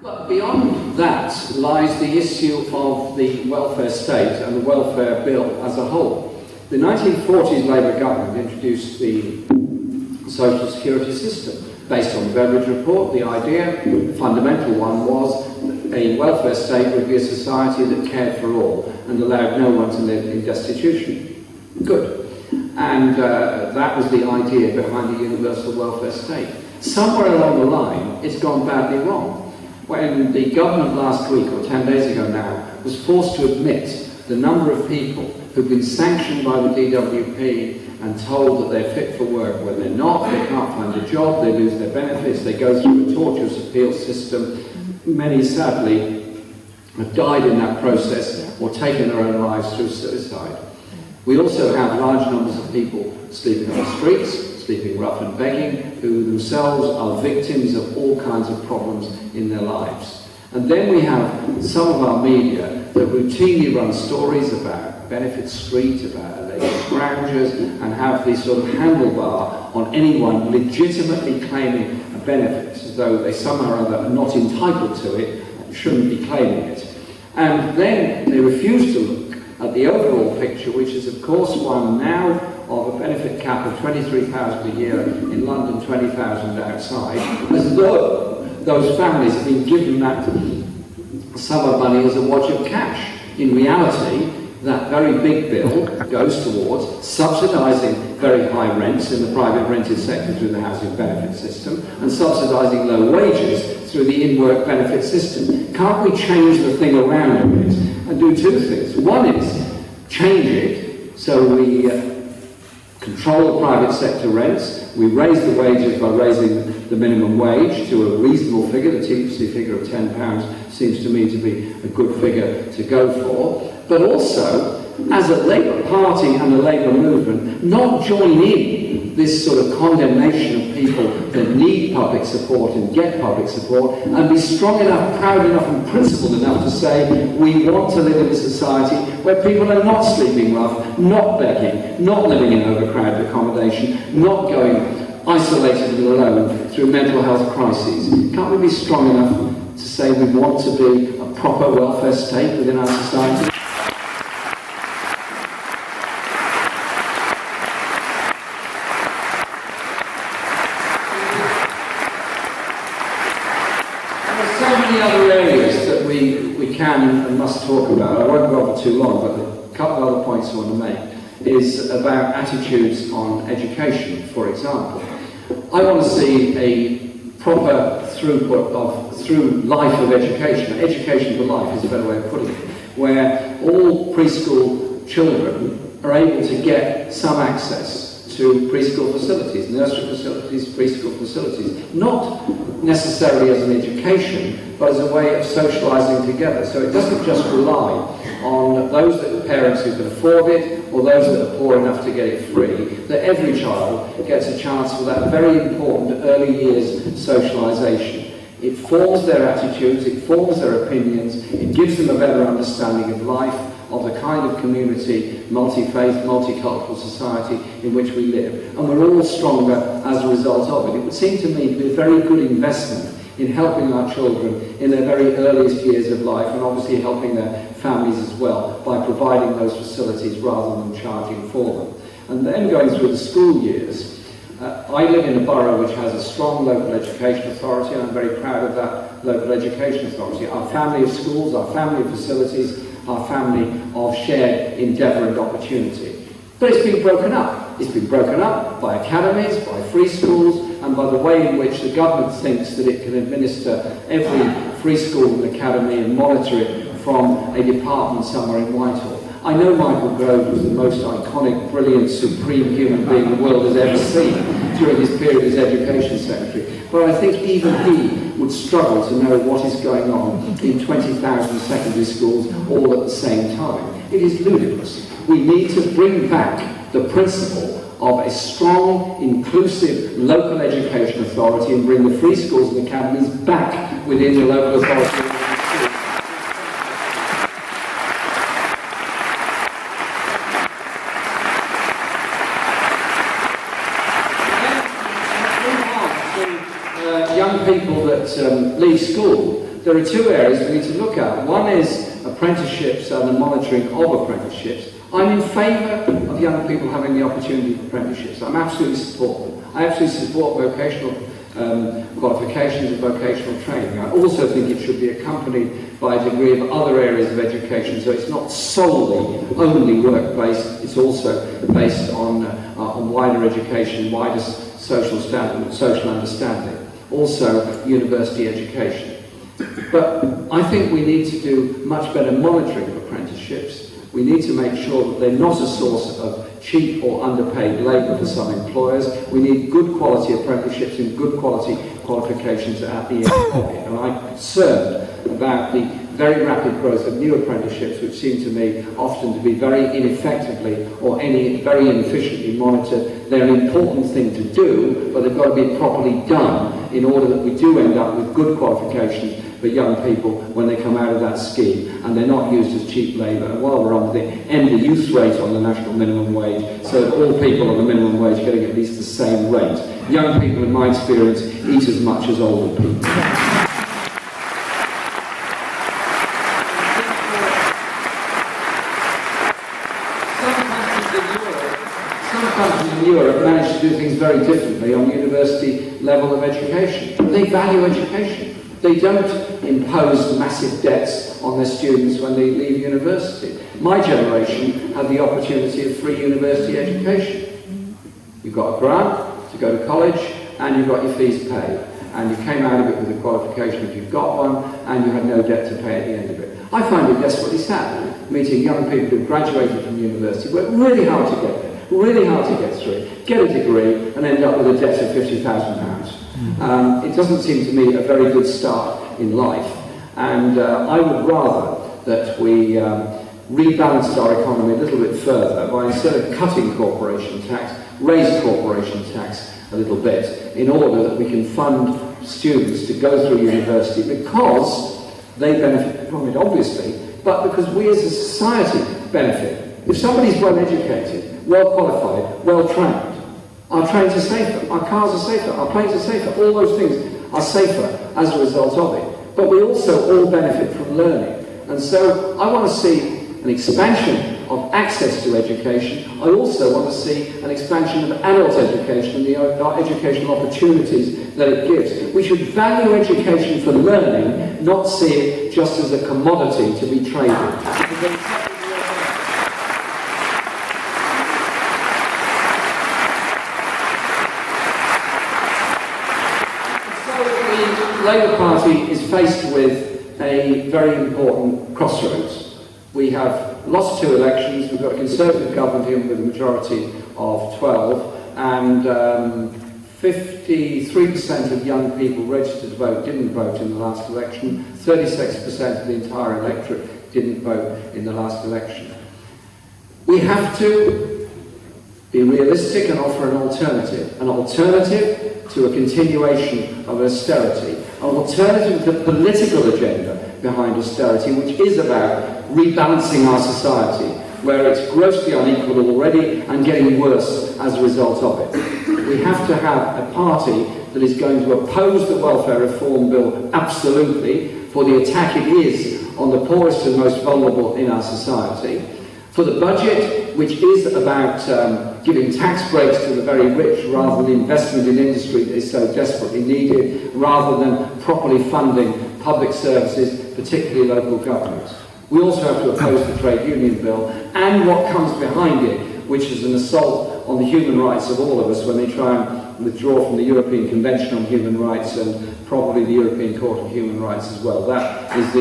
But beyond that lies the issue of the welfare state and the welfare bill as a whole. The 1940s Labour government introduced the social security system based on the Beveridge report. The idea, the fundamental one, was that a welfare state would be a society that cared for all and allowed no one to live in destitution. Good. And that was the idea behind the universal welfare state. Somewhere along the line, it's gone badly wrong. When the government last week, or 10 days ago now, was forced to admit the number of people who've been sanctioned by the DWP and told that they're fit for work when they're not, they can't find a job, they lose their benefits, they go through a tortuous appeal system. Many, sadly, have died in that process or taken their own lives through suicide. We also have large numbers of people sleeping on the streets, sleeping rough and begging, who themselves are victims of all kinds of problems in their lives. And then we have some of our media that routinely run stories about Benefit Street, about alleged scroungers, and have this sort of handlebar on anyone legitimately claiming a benefit, as though they somehow or other are not entitled to it and shouldn't be claiming it. And then they refuse to look at the overall picture, which is of course one now of a benefit cap of 23,000 a year in London, 20,000 outside, as though those families have been given that sum of money as a wad of cash. In reality, that very big bill goes towards subsidising very high rents in the private rented sector through the housing benefit system and subsidising low wages through the in-work benefit system. Can't we change the thing around a bit and do two things? One is change it so we control the private sector rents, we raise the wages by raising the minimum wage to a reasonable figure. The TPC figure of £10 seems to me to be a good figure to go for. But also, as a Labour Party and a Labour movement, not join in this sort of condemnation of people that need public support and get public support, and be strong enough, proud enough and principled enough to say we want to live in a society where people are not sleeping rough, not begging, not living in overcrowded accommodation, not going isolated and alone through mental health crises. Can't we be strong enough to say we want to be a proper welfare state within our society? We can and must talk about. I won't go on for too long, but a couple of other points I want to make is about attitudes on education, for example. I want to see a proper through life of education. Education for life is a better way of putting it, where all preschool children are able to get some access to preschool facilities, nursery facilities, preschool facilities, not necessarily as an education, but as a way of socialising together. So it doesn't just rely on those parents who can afford it, or those that are poor enough to get it free, that every child gets a chance for that very important early years socialisation. It forms their attitudes, it forms their opinions, it gives them a better understanding of life, of the kind of community, multi-faith, multicultural society in which we live. And we're all stronger as a result of it. It would seem to me to be a very good investment in helping our children in their very earliest years of life, and obviously helping their families as well by providing those facilities rather than charging for them. And then going through the school years, I live in a borough which has a strong local education authority, and I'm very proud of that local education authority. Our family of schools, our family of facilities, our family of shared endeavour and opportunity. But it's been broken up. It's been broken up by academies, by free schools, and by the way in which the government thinks that it can administer every free school and academy and monitor it from a department somewhere in Whitehall. I know Michael Grove was the most iconic, brilliant, supreme human being the world has ever seen during his period as Education Secretary, but I think even he would struggle to know what is going on in 20,000 secondary schools all at the same time. It is ludicrous. We need to bring back the principle of a strong, inclusive local education authority and bring the free schools and academies back within the local authority. Young people that leave school, there are two areas we need to look at. One is apprenticeships and the monitoring of apprenticeships. I'm in favour of young people having the opportunity of apprenticeships. I'm absolutely support them. I absolutely support vocational qualifications and vocational training. I also think it should be accompanied by a degree of other areas of education, so it's not solely only work-based, it's also based on wider education, wider social understanding, also university education. But I think we need to do much better monitoring of apprenticeships. We need to make sure that they're not a source of cheap or underpaid labour for some employers. We need good quality apprenticeships and good quality qualifications at the end of it. And I'm concerned about the very rapid growth of new apprenticeships, which seem to me often to be very ineffectively or very inefficiently monitored. They're an important thing to do, but they've got to be properly done in order that we do end up with good qualifications for young people when they come out of that scheme, and they're not used as cheap labour. And while we're on the end the youth rate on the national minimum wage, so that all people on the minimum wage are getting at least the same rate. Young people, in my experience, eat as much as older people. Some countries in Europe manage to do things very differently on university level of education. They value education. They don't impose massive debts on their students when they leave university. My generation had the opportunity of free university education. You got a grant to go to college and you got your fees paid. And you came out of it with a qualification if you've got one, and you had no debt to pay at the end of it. I find it desperately sad, meeting young people who've graduated from university, work really hard to get there, really hard to get through it, get a degree, and end up with a debt of £50,000. It doesn't seem to me a very good start in life, and I would rather that we rebalanced our economy a little bit further by, instead of cutting corporation tax, raise corporation tax a little bit, in order that we can fund students to go through university because they benefit from it, obviously, but because we as a society benefit. If somebody's well educated, well qualified, well trained, our trains are safer, our cars are safer, our planes are safer, all those things are safer as a result of it. But we also all benefit from learning. And so I want to see an expansion of access to education. I also want to see an expansion of adult education and the educational opportunities that it gives. We should value education for learning, not see it just as a commodity to be traded. The Labour Party is faced with a very important crossroads. We have lost 2 elections, we've got a Conservative government here with a majority of 12, and 53% of young people registered to vote didn't vote in the last election, 36% of the entire electorate didn't vote in the last election. We have to be realistic and offer an alternative to a continuation of austerity, an alternative to the political agenda behind austerity, which is about rebalancing our society, where it's grossly unequal already and getting worse as a result of it. We have to have a party that is going to oppose the welfare reform bill absolutely, for the attack it is on the poorest and most vulnerable in our society, for the budget, which is about giving tax breaks to the very rich rather than investment in industry that is so desperately needed, rather than properly funding public services, particularly local governments. We also have to oppose the trade union bill and what comes behind it, which is an assault on the human rights of all of us when they try and withdraw from the European Convention on Human Rights and probably the European Court of Human Rights as well. That is the